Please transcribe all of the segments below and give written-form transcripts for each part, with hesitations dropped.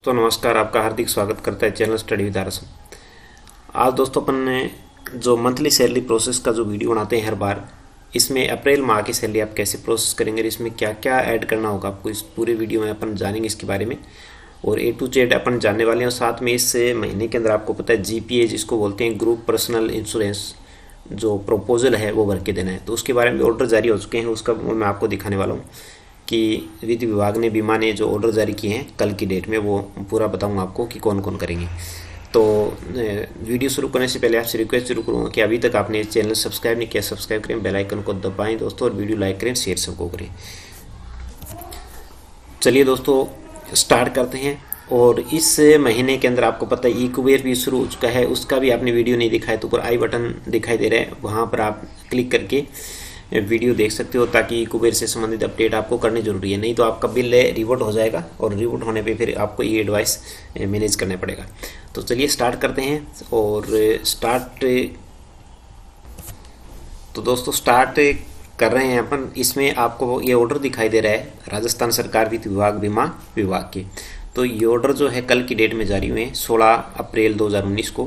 तो नमस्कार, आपका हार्दिक स्वागत करता है चैनल स्टडी विद आरएस। आज दोस्तों अपन ने जो मंथली सैलरी प्रोसेस का जो वीडियो बनाते हैं हर बार, इसमें अप्रैल माह की सैलरी आप कैसे प्रोसेस करेंगे और इसमें क्या क्या ऐड करना होगा आपको, इस पूरे वीडियो में अपन जानेंगे इसके बारे में और A to Z अपन जानने वाले हैं। और साथ में इस महीने के अंदर आपको पता है GPA जिसको बोलते हैं ग्रुप पर्सनल इंश्योरेंस, जो प्रपोजल है वो भर के देना है। तो उसके बारे में ऑर्डर जारी हो चुके हैं, उसका मैं आपको दिखाने वाला हूँ कि वित्त विभाग ने बीमा ने जो ऑर्डर जारी किए हैं कल की डेट में, वो पूरा बताऊंगा आपको कि कौन कौन करेंगे। तो वीडियो शुरू करने से पहले आपसे रिक्वेस्ट जरूर करूँगा कि अभी तक आपने चैनल सब्सक्राइब नहीं किया, सब्सक्राइब करें, बेल आइकन को दबाएं दोस्तों, और वीडियो लाइक करें, शेयर सबको करें। चलिए दोस्तों स्टार्ट करते हैं। और इस महीने के अंदर आपको पता है ई-कुबेर भी शुरू हो चुका है, उसका भी आपने वीडियो नहीं दिखाया तो ऊपर आई बटन दिखाई दे रहा है, वहाँ पर आप क्लिक करके वीडियो देख सकते हो, ताकि कुबेर से संबंधित अपडेट आपको करनी जरूरी है, नहीं तो आपका बिल रिवर्ट हो जाएगा और रिवर्ट होने पे फिर आपको ये एडवाइस मैनेज करना पड़ेगा। तो चलिए स्टार्ट करते हैं। और दोस्तों स्टार्ट कर रहे हैं अपन। इसमें आपको ये ऑर्डर दिखाई दे रहा है राजस्थान सरकार वित्त विभाग बीमा विभाग के। तो ये ऑर्डर जो है कल की डेट में जारी हुए हैं 16 अप्रैल 2019 को।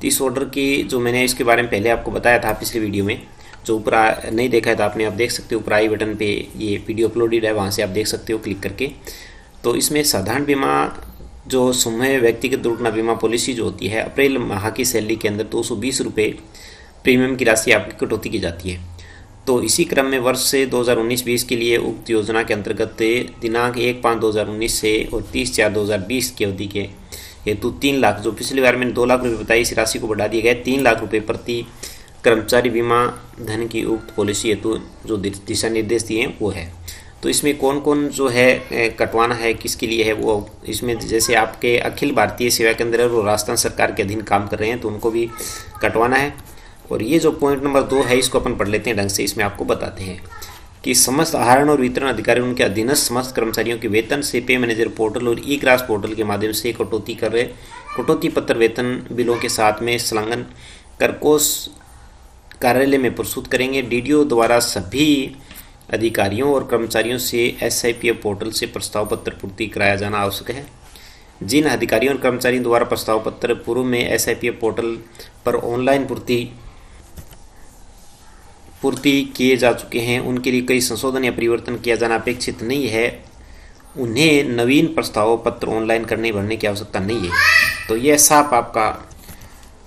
तो इस ऑर्डर की जो मैंने इसके बारे में पहले आपको बताया था पिछले वीडियो में, जो ऊपर नहीं देखा है तो आपने आप देख सकते हो, ऊपर आई बटन पे ये वीडियो अपलोडेड है, वहाँ से आप देख सकते हो क्लिक करके। तो इसमें साधारण बीमा जो समूह व्यक्तिगत दुर्घटना बीमा पॉलिसी जो होती है, अप्रैल माह की सैलरी के अंदर 220 रुपये प्रीमियम की राशि आपकी कटौती की जाती है। तो इसी क्रम में वर्ष से 2019-20 के लिए उक्त योजना के अंतर्गत दिनांक 1/5/2019 से और 30/4/2020 की अवधि के हेतु 3 लाख, जो पिछली बार मैंने 2 लाख रुपये बताई, इस राशि को बढ़ा दिया गया 3 लाख रुपये प्रति कर्मचारी बीमा धन की उक्त पॉलिसी हेतु जो दिशा निर्देश दिए हैं वो है। तो इसमें कौन कौन जो है कटवाना है, किसके लिए है वो, इसमें जैसे आपके अखिल भारतीय सेवा केंद्र वो राजस्थान सरकार के अधीन काम कर रहे हैं तो उनको भी कटवाना है। और ये जो पॉइंट नंबर 2 है, इसको अपन पढ़ लेते हैं ढंग से। इसमें आपको बताते हैं कि समस्त आहरण और वितरण अधिकारी उनके अधीनस्थ समस्त कर्मचारियों के वेतन से पे मैनेजर पोर्टल और ई ग्रास पोर्टल के माध्यम से कटौती पत्र वेतन बिलों के साथ में संलग्न कर कोष कार्यालय में प्रस्तुत करेंगे। डीडीओ द्वारा सभी अधिकारियों और कर्मचारियों से SIPF पोर्टल से प्रस्ताव पत्र पूर्ति कराया जाना आवश्यक है। जिन अधिकारियों और कर्मचारियों द्वारा प्रस्ताव पत्र पूर्व में SIPF पोर्टल पर ऑनलाइन पूर्ति किए जा चुके हैं, उनके लिए कोई संशोधन या परिवर्तन किया जाना अपेक्षित नहीं है। उन्हें नवीन प्रस्ताव पत्र ऑनलाइन भरने की आवश्यकता नहीं है। तो यह साफ आपका,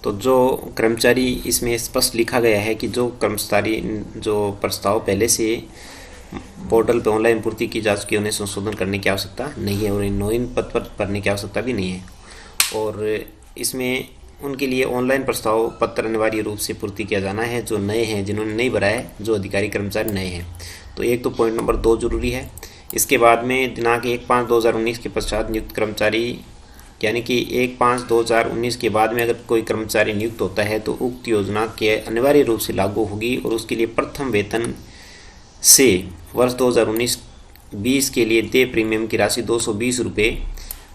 तो जो कर्मचारी, इसमें स्पष्ट लिखा गया है कि जो कर्मचारी जो प्रस्ताव पहले से पोर्टल पर ऑनलाइन पूर्ति की जा चुकी है, उन्हें संशोधन करने की आवश्यकता नहीं है और नवीन पत्र भरने की आवश्यकता भी नहीं है। और इसमें उनके लिए ऑनलाइन प्रस्ताव पत्र अनिवार्य रूप से पूर्ति किया जाना है, जो नए हैं, जिन्होंने नहीं भरा है, जो अधिकारी कर्मचारी नए हैं। तो एक तो पॉइंट नंबर 2 जरूरी है। इसके बाद में दिनांक 1/5/2019 के पश्चात नियुक्त कर्मचारी, यानी कि 1/5/2019 के बाद में अगर कोई कर्मचारी नियुक्त होता है तो उक्त योजना के अनिवार्य रूप से लागू होगी और उसके लिए प्रथम वेतन से वर्ष 2019-20 के लिए देय प्रीमियम की राशि 220 रुपये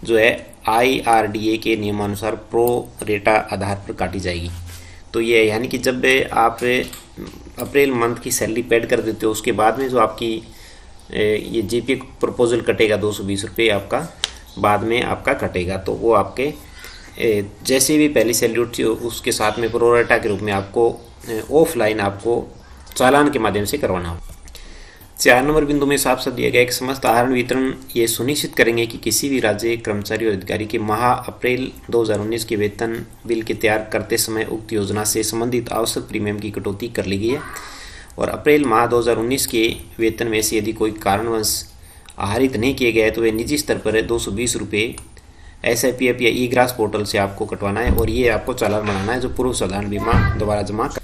जो है IRDA के नियमानुसार प्रो रेटा आधार पर काटी जाएगी। तो ये यानी कि जब आप अप्रैल मंथ की सैलरी पेड कर देते हो, उसके बाद में जो आपकी ये GPA प्रपोजल कटेगा 220 रुपये आपका बाद में आपका कटेगा। तो वो आपके जैसे भी पहली सैलरी उठती हो उसके साथ में प्रोरेटा के रूप में आपको ऑफलाइन आपको चालान के माध्यम से करवाना हो। 4 नंबर बिंदु में साफ साफ दिया गया कि समस्त आहरण वितरण ये सुनिश्चित करेंगे कि किसी भी राज्य कर्मचारी और अधिकारी के माह अप्रैल 2019 के वेतन बिल के तैयार करते समय उक्त योजना से संबंधित आवश्यक प्रीमियम की कटौती कर ली गई है। और अप्रैल माह 2019 के वेतन में से यदि कोई कारणवश आहरित नहीं किए गए तो वे निजी स्तर पर 220 रुपये SIPF या ई ग्रास पोर्टल से आपको कटवाना है और ये आपको चालान बनाना है जो पूर्व साधारण बीमा द्वारा जमा कर।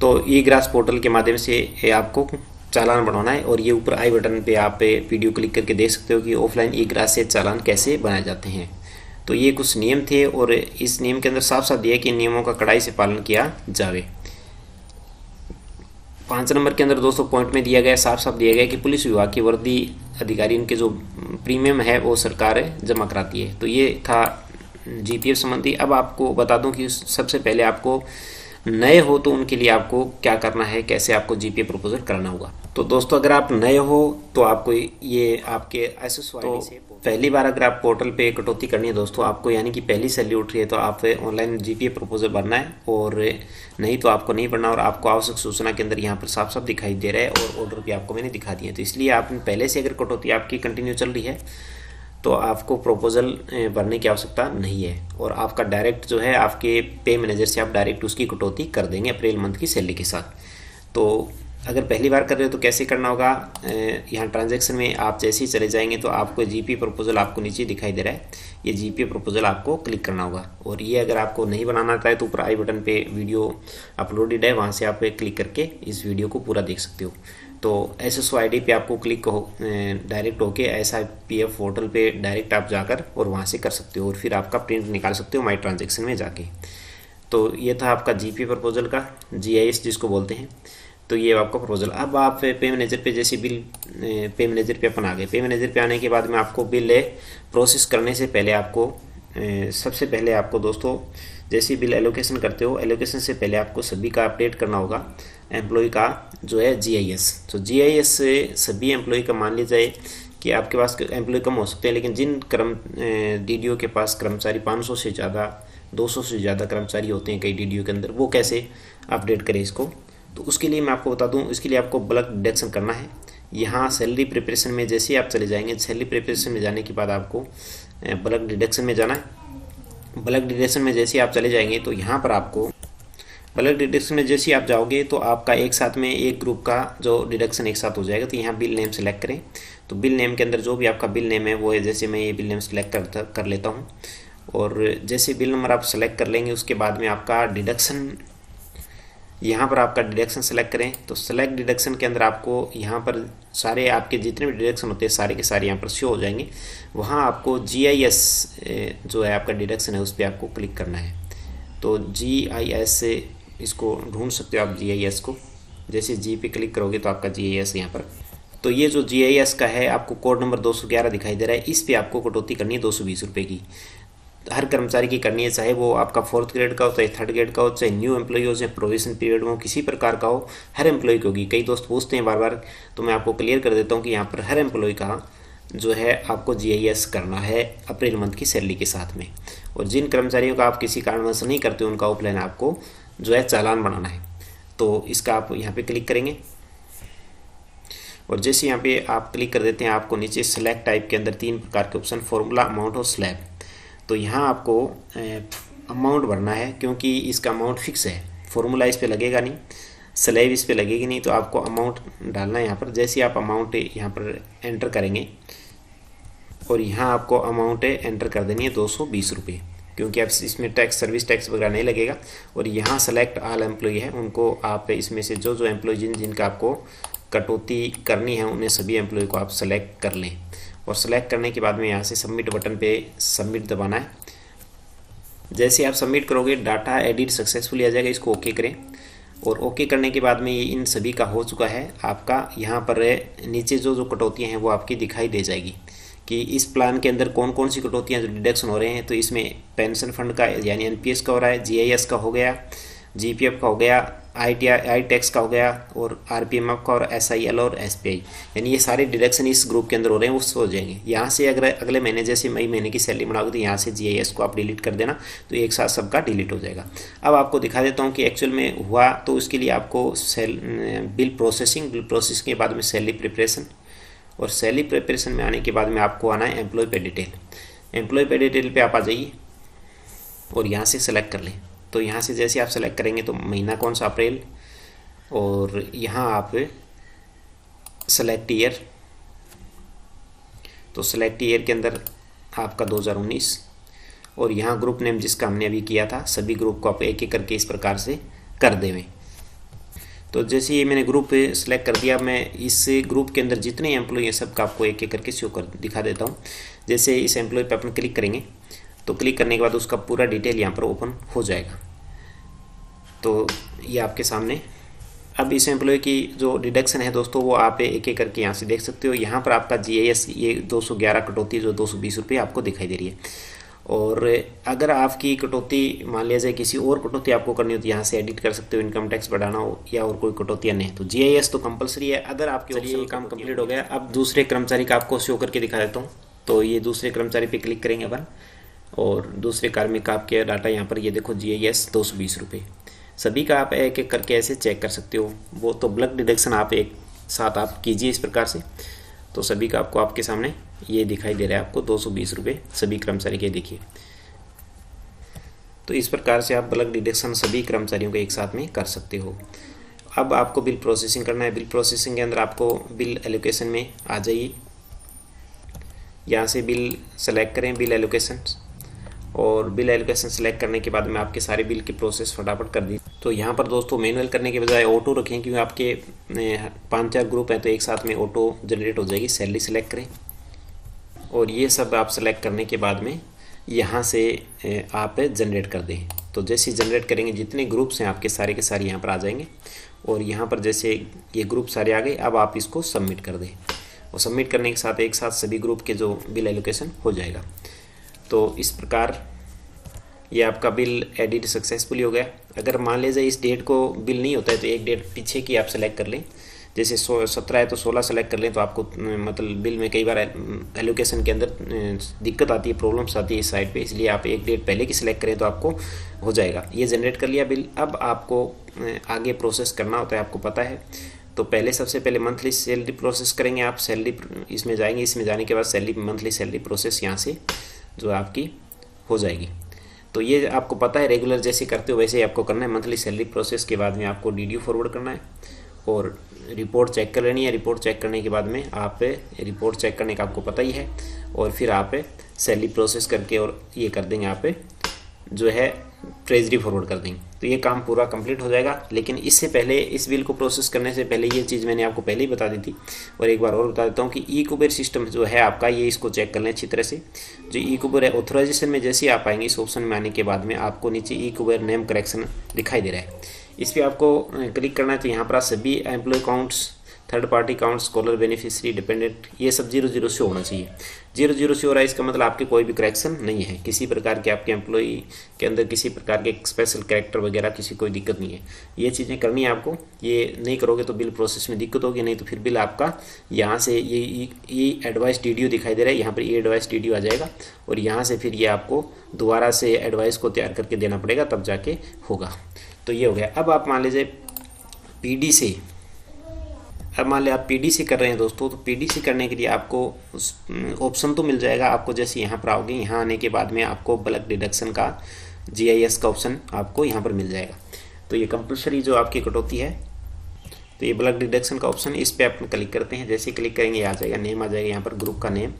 तो ई ग्रास पोर्टल के माध्यम से आपको चालान बनवाना है और ये ऊपर आई बटन पे आप वीडियो क्लिक करके देख सकते हो कि ऑफलाइन ई ग्रास से चालान कैसे बनाए जाते हैं। तो ये कुछ नियम थे और इस नियम के अंदर साफ साफ दिया कि नियमों का कड़ाई से पालन किया जावे। 5 नंबर के अंदर दोस्तों पॉइंट में दिया गया, साफ साफ दिया गया कि पुलिस विभाग की वर्दी अधिकारी उनके जो प्रीमियम है वो सरकार जमा कराती है। तो ये था GPF संबंधी। अब आपको बता दूं कि सबसे पहले आपको नए हो तो उनके लिए आपको क्या करना है, कैसे आपको GPA प्रपोजल करना होगा। तो दोस्तों अगर आप नए हो तो आपको ये आपके SSYD से पहली बार अगर आप पोर्टल पे कटौती करनी है दोस्तों आपको, यानी कि पहली सैलरी उठ रही है तो आप ऑनलाइन GPA प्रपोजल भरना है, और नहीं तो आपको नहीं भरना। और आपको आवश्यक सूचना के अंदर यहाँ पर साफ साफ दिखाई दे रहा है और ऑर्डर भी आपको मैंने दिखा दिया। तो इसलिए आप पहले से अगर कटौती आपकी कंटिन्यू चल रही है तो आपको प्रपोजल भरने की आवश्यकता नहीं है, और आपका डायरेक्ट जो है आपके पे मैनेजर से आप डायरेक्ट उसकी कटौती कर देंगे अप्रैल मंथ की सैलरी के साथ। तो अगर पहली बार कर रहे हो तो कैसे करना होगा, यहाँ ट्रांजैक्शन में आप जैसे ही चले जाएंगे तो आपको GPA प्रपोजल आपको नीचे दिखाई दे रहा है, ये GPA प्रपोजल आपको क्लिक करना होगा। और ये अगर आपको नहीं बनाना आता है तो ऊपर आई बटन पे वीडियो अपलोडेड है, वहाँ से आप क्लिक करके इस वीडियो को पूरा देख सकते हो। तो SSYD पे आपको क्लिक हो डायरेक्ट होके SIPF पोर्टल पे डायरेक्ट आप जाकर और वहाँ से कर सकते हो, और फिर आपका प्रिंट निकाल सकते हो माई ट्रांजेक्शन में जाके। तो ये था आपका GPA प्रपोजल का, GIS जिसको बोलते हैं। तो ये आपका प्रपोजल। अब आप पे मैनेजर पे जैसे बिल पे मैनेजर पे अपन आ गए। पे मैनेजर पे आने के बाद में आपको बिल प्रोसेस करने से पहले आपको सबसे पहले आपको दोस्तों जैसे बिल एलोकेशन करते हो, एलोकेशन से पहले आपको सभी का अपडेट करना होगा एम्प्लॉय का जो है GIS। तो GIS से सभी एम्प्लॉय का मान लीजिए कि आपके पास एम्प्लॉय कम हो सकते हैं, लेकिन जिन DDO के पास कर्मचारी 500 से ज़्यादा 200 से ज़्यादा कर्मचारी होते हैं कई DDO के अंदर, वो कैसे अपडेट करें इसको। तो उसके लिए मैं आपको बता दूं, इसके लिए आपको बल्क डिडक्शन करना है। यहाँ सैलरी प्रिपरेशन में जैसे आप चले जाएंगे, सैलरी प्रिपरेशन में जाने के बाद आपको बल्क डिडक्शन में जाना है। बल्क डिडक्शन में जैसे आप चले जाएंगे तो यहाँ पर आपको बल्क डिडक्शन में जैसे आप जाओगे तो आपका एक साथ में एक ग्रुप का जो डिडक्शन एक साथ हो जाएगा। तो यहाँ बिल नेम सेलेक्ट करें। तो बिल नेम के अंदर जो भी आपका बिल नेम है वो है, जैसे मैं ये बिल नेम सेलेक्ट कर लेता हूँ। और जैसे बिल नंबर आप सेलेक्ट कर लेंगे उसके बाद में आपका डिडक्शन, यहाँ पर आपका डिडक्शन सेलेक्ट करें। तो सेलेक्ट डिडक्शन के अंदर आपको यहाँ पर सारे आपके जितने भी डिडक्शन होते हैं सारे के सारे यहाँ पर शो हो जाएंगे। वहाँ आपको GIS जो है आपका डिडक्शन है उस पर आपको क्लिक करना है। तो GIS से इसको ढूंढ सकते हो आप GIS को, जैसे G पे क्लिक करोगे तो आपका GIS यहाँ पर। तो ये जो GIS का है आपको कोड नंबर 211 दिखाई दे रहा है, इस पर आपको कटौती करनी है 220 रुपये की। हर कर्मचारी की करनी है, चाहे वो आपका 4th ग्रेड का हो, चाहे 3rd ग्रेड का हो, चाहे न्यू एम्प्लॉय हो, चाहे प्रोविजन पीरियड में हो, किसी प्रकार का हो, हर एम्प्लॉय की होगी। कई दोस्त पूछते हैं बार बार, तो मैं आपको क्लियर कर देता हूँ कि यहाँ पर हर एम्प्लॉय का जो है आपको GIS करना है अप्रैल मंथ की सैलरी के साथ में। और जिन कर्मचारियों का आप किसी कारणवश नहीं करते उनका ऑफलाइन आपको जो है चालान बनाना है। तो इसका आप यहाँ पे क्लिक करेंगे, और जैसे यहाँ पे आप क्लिक कर देते हैं आपको नीचे सेलेक्ट टाइप के अंदर 3 प्रकार के ऑप्शन, फॉर्मूला, अमाउंट और स्लैब। तो यहाँ आपको अमाउंट भरना है क्योंकि इसका अमाउंट फिक्स है, फॉर्मूला इस पे लगेगा नहीं, स्लैब इस पे लगेगी नहीं, तो आपको अमाउंट डालना है यहाँ पर। जैसे आप अमाउंट यहाँ पर एंटर करेंगे और यहाँ आपको अमाउंट एंटर कर देनी है 220 रुपये, क्योंकि आप इसमें टैक्स सर्विस टैक्स वगैरह नहीं लगेगा। और यहाँ सेलेक्ट ऑल एम्प्लॉय है, उनको आप इसमें से जो एम्प्लॉय जिनका आपको कटौती करनी है उन्हें सभी एम्प्लॉय को आप सेलेक्ट कर लें। और सेलेक्ट करने के बाद में यहाँ से सबमिट बटन पे सबमिट दबाना है। जैसे आप सबमिट करोगे डाटा एडिट सक्सेसफुली आ जाएगा, इसको ओके करें। और ओके करने के बाद में ये इन सभी का हो चुका है आपका। यहाँ पर नीचे जो कटौतियाँ हैं वो आपकी दिखाई दे जाएगी कि इस प्लान के अंदर कौन कौन सी कटौतियाँ जो डिडक्शन हो रहे हैं। तो इसमें पेंशन फंड का यानी NPS का हो रहा है, GIS का हो गया, GPF का हो गया, आई टैक्स का हो गया, और RPMF का, और SIL और SPI, यानी ये सारे डिडक्शन इस ग्रुप के अंदर हो रहे हैं, उससे हो जाएंगे। यहाँ से अगर अगले महीने जैसे मई महीने की सैलरी बनाओगे तो यहाँ से GIS को आप डिलीट कर देना, तो एक साथ सबका डिलीट हो जाएगा। अब आपको दिखा देता हूँ कि एक्चुअल में हुआ। तो उसके लिए आपको बिल प्रोसेसिंग के बाद में सैलरी प्रिपरेशन, और सैलरी प्रिपरेशन में आने के बाद में आपको आना है एम्प्लॉय पे डिटेल। एम्प्लॉय पे डिटेल पे आप आ जाइए और यहाँ से सेलेक्ट कर लें। तो यहाँ से जैसे आप सेलेक्ट करेंगे तो महीना कौन सा, अप्रैल, और यहाँ आप सेलेक्ट ईयर। तो सेलेक्ट ईयर के अंदर आपका 2019, और यहाँ ग्रुप नेम जिसका हमने अभी किया था, सभी ग्रुप को आप एक एक करके इस प्रकार से कर देवें। तो जैसे ये मैंने ग्रुप सेलेक्ट कर दिया, मैं इस ग्रुप के अंदर जितने एम्प्लॉय हैं सबका आपको एक एक करके शो कर दिखा देता हूँ। जैसे इस एम्प्लॉय पे अपन क्लिक करेंगे तो क्लिक करने के बाद उसका पूरा डिटेल यहाँ पर ओपन हो जाएगा। तो ये आपके सामने अब इस एम्प्लॉय की जो डिडक्शन है दोस्तों वो आप एक एक करके यहाँ से देख सकते हो। यहाँ पर आपका GIS ये 211 कटौती जो 220 रुपये आपको दिखाई दे रही है। और अगर आपकी कटौती मान लिया जाए किसी और कटौती आपको करनी हो तो यहाँ से एडिट कर सकते हो, इनकम टैक्स बढ़ाना हो या और कोई कटौतियाँ नहीं। तो जीआईएस तो कंपलसरी है। अगर आपके ये काम कंप्लीट हो गया, अब दूसरे कर्मचारी का आपको शो करके दिखा देता हूँ। तो ये दूसरे कर्मचारी पे क्लिक करेंगे अपन और दूसरे कार्मिक का आपके डाटा यहाँ पर ये देखो जीआईएस 220 रुपये। सभी का आप एक एक करके ऐसे चेक कर सकते हो। वो तो ब्लड डिडक्शन आप एक साथ आप कीजिए इस प्रकार से। तो सभी का आपको आपके सामने ये दिखाई दे रहा है आपको 220 रुपये सभी कर्मचारी के देखिए। तो इस प्रकार से आप ब्लड डिडक्शन सभी कर्मचारियों के एक साथ में कर सकते हो। अब आपको बिल प्रोसेसिंग करना है। बिल प्रोसेसिंग के अंदर आपको बिल एलोकेशन में आ जाइए, यहाँ से बिल सेलेक्ट करें, बिल एलोकेशन। और बिल एलोकेशन सेलेक्ट करने के बाद में आपके सारे बिल की प्रोसेस फटाफट कर दी। तो यहाँ पर दोस्तों मैनुअल करने के बजाय ऑटो रखें, क्योंकि आपके 5-4 ग्रुप हैं तो एक साथ में ऑटो जनरेट हो जाएगी। सैलरी सेलेक्ट करें और ये सब आप सेलेक्ट करने के बाद में यहाँ से आप जनरेट कर दें। तो जैसे जनरेट करेंगे जितने ग्रुप्स हैं आपके सारे के सारे यहाँ पर आ जाएंगे। और यहाँ पर जैसे ये ग्रुप सारे आ गए, अब आप इसको सबमिट कर दें और सबमिट करने के साथ एक साथ सभी ग्रुप के जो बिल एलोकेशन हो जाएगा। तो इस प्रकार ये आपका बिल एडिट सक्सेसफुली हो गया। अगर मान लीजिए इस डेट को बिल नहीं होता है तो एक डेट पीछे की आप सेलेक्ट कर लें। जैसे 17 है तो 16 सेलेक्ट कर लें, तो आपको मतलब बिल में कई बार एलोकेशन के अंदर दिक्कत आती है, प्रॉब्लम्स आती है इस साइड पे, इसलिए आप एक डेट पहले की सिलेक्ट करें तो आपको हो जाएगा। ये जनरेट कर लिया बिल। अब आपको आगे प्रोसेस करना होता है, आपको पता है। तो पहले सबसे पहले मंथली सैलरी प्रोसेस करेंगे आप। सैलरी इसमें जाएंगे, इसमें जाने के बाद सैलरी मंथली सैलरी प्रोसेस यहाँ से जो आपकी हो जाएगी। तो ये आपको पता है, रेगुलर जैसे करते हो वैसे ही आपको करना है। मंथली सैलरी प्रोसेस के बाद में आपको डीडीयू फॉरवर्ड करना है और रिपोर्ट चेक कर लेनी है। रिपोर्ट चेक करने के बाद में आप रिपोर्ट चेक करने का आपको पता ही है, और फिर आप सैलरी प्रोसेस करके और ये कर देंगे, आप जो है ट्रेजरी फॉरवर्ड कर देंगे। तो ये काम पूरा कंप्लीट हो जाएगा। लेकिन इससे पहले, इस बिल को प्रोसेस करने से पहले ये चीज़ मैंने आपको पहले ही बता दी थी और एक बार और बता देता हूँ कि ई कुबेर सिस्टम जो है आपका, ये इसको चेक कर लें अच्छी तरह से। जो ई कुबेर है, ऑथराइजेशन में जैसे आप आएंगे इस ऑप्शन में आने के बाद में आपको नीचे ई कुबेर नेम करेक्शन दिखाई दे रहा है। इस पर आपको क्लिक करना है। तो यहाँ पर आप सभी employ accounts, third party accounts, scholar, beneficiary, dependent, ये सब 0-0 से होना चाहिए। 0-0 से हो रहा है, इसका मतलब आपके कोई भी करेक्शन नहीं है। किसी प्रकार के आपके एम्प्लॉई के अंदर किसी प्रकार के स्पेशल कैरेक्टर वगैरह किसी कोई दिक्कत नहीं है। ये चीज़ें करनी है आपको। ये नहीं करोगे तो बिल प्रोसेस में दिक्कत होगी, नहीं तो फिर बिल आपका यहाँ से ये एडवाइस डीडीयू दिखाई दे रहा है, यहाँ पर ये एडवाइस डीडीयू आ जाएगा और यहाँ से फिर ये आपको दोबारा से एडवाइस को तैयार करके देना पड़ेगा, तब जाके होगा। तो ये हो गया। अब आप मान लीजिए पीडी से, अब मान लिया आप पीडीसी कर रहे हैं दोस्तों, तो पीडीसी करने के लिए आपको ऑप्शन तो मिल जाएगा आपको। जैसे यहाँ पर आओगे, यहाँ आने के बाद में आपको ब्लड डिडक्शन का जीआईएस का ऑप्शन आपको यहाँ पर मिल जाएगा। तो ये कंपलसरी जो आपकी कटौती है, तो ये ब्लड डिडक्शन का ऑप्शन, इस पर आप क्लिक करते हैं। जैसे क्लिक करेंगे आ जाएगा, नेम आ जाएगा यहाँ पर, ग्रुप का नेम।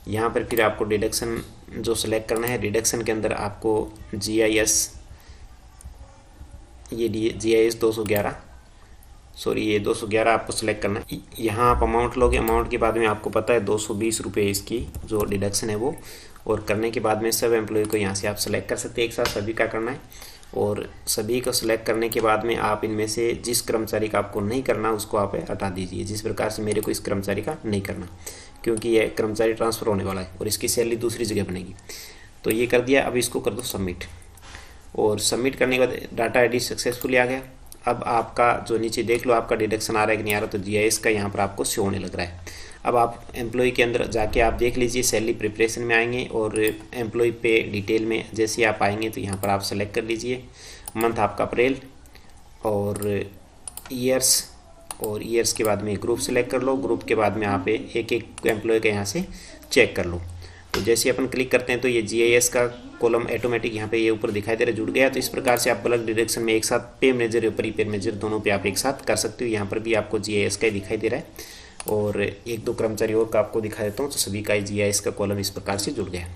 यहाँ पर फिर आपको डिडक्शन जो सिलेक्ट करना है, डिडक्शन के अंदर आपको जीआईएस, ये जीआईएस 211, सॉरी ये 211 आपको सिलेक्ट करना है। यहाँ आप अमाउंट लोगे, अमाउंट के बाद में आपको पता है 220 रुपये इसकी जो डिडक्शन है वो। और करने के बाद में सब एम्प्लॉय को यहाँ से आप सेलेक्ट कर सकते हैं, एक साथ सभी का करना है। और सभी को सिलेक्ट करने के बाद में आप इनमें से जिस कर्मचारी का आपको नहीं करना उसको आप हटा दीजिए। जिस प्रकार से मेरे को इस कर्मचारी का नहीं करना, क्योंकि ये कर्मचारी ट्रांसफ़र होने वाला है और इसकी सैलरी दूसरी जगह बनेगी। तो ये कर दिया। अब इसको कर दो सबमिट, और सबमिट करने के बाद डाटा एडिट सक्सेसफुली आ गया। अब आपका जो नीचे देख लो आपका डिडक्शन आ रहा है कि नहीं आ रहा, तो जीआईएस का यहाँ पर आपको शो होने लग रहा है। अब आप एम्प्लॉय के अंदर जाके आप देख लीजिए, सैलरी प्रिपरेशन में आएंगे और एम्प्लॉय पे डिटेल में जैसे आप आएंगे तो यहाँ पर आप सेलेक्ट कर लीजिए मंथ आपका अप्रैल और ईयर्स, और ईयर्स के बाद में ग्रुप सेलेक्ट कर लो। ग्रुप के बाद में आप एक एक एम्प्लॉय का यहाँ से चेक कर लो। तो जैसे अपन क्लिक करते हैं तो ये जीआईएस का कॉलम ऑटोमेटिक यहाँ पे ये ऊपर दिखाई दे रहा है, जुड़ गया। तो इस प्रकार से आप ब्लड डिडक्शन में एक साथ पे मेजर और प्री मेजर दोनों पे आप एक साथ कर सकते हो। यहाँ पर भी आपको जीआईएस का ही दिखाई दे रहा है और एक दो कर्मचारी और का आपको दिखा देता हूँ। तो सभी का जीआईएस का कॉलम इस प्रकार से जुड़ गया।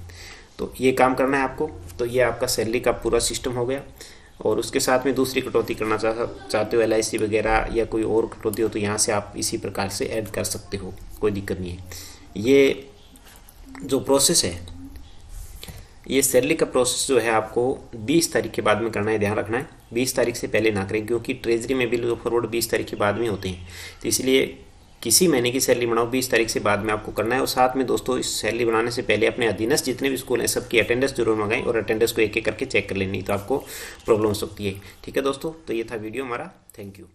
तो ये काम करना है आपको। तो ये आपका सैलरी का पूरा सिस्टम हो गया। और उसके साथ में दूसरी कटौती करना चाहते हो, LIC वगैरह या कोई और कटौती हो, तो यहाँ से आप इसी प्रकार से ऐड कर सकते हो, कोई दिक्कत नहीं है। ये जो प्रोसेस है, ये सैलरी का प्रोसेस जो है आपको 20 तारीख के बाद में करना है, ध्यान रखना है। 20 तारीख से पहले ना करें, क्योंकि ट्रेजरी में बिल फॉरवर्ड 20 तारीख के बाद में होते हैं। तो इसलिए किसी महीने की सैलरी बनाओ 20 तारीख से बाद में आपको करना है। और साथ में दोस्तों इस सैलरी बनाने से पहले अपने अधीनस्थ जितने भी स्कूल हैं सबकी अटेंडेंस जरूर मंगाएं और अटेंडेंस को एक एक करके चेक कर लेनी, तो आपको प्रॉब्लम हो सकती है। ठीक है दोस्तों, तो ये था वीडियो हमारा। Thank you.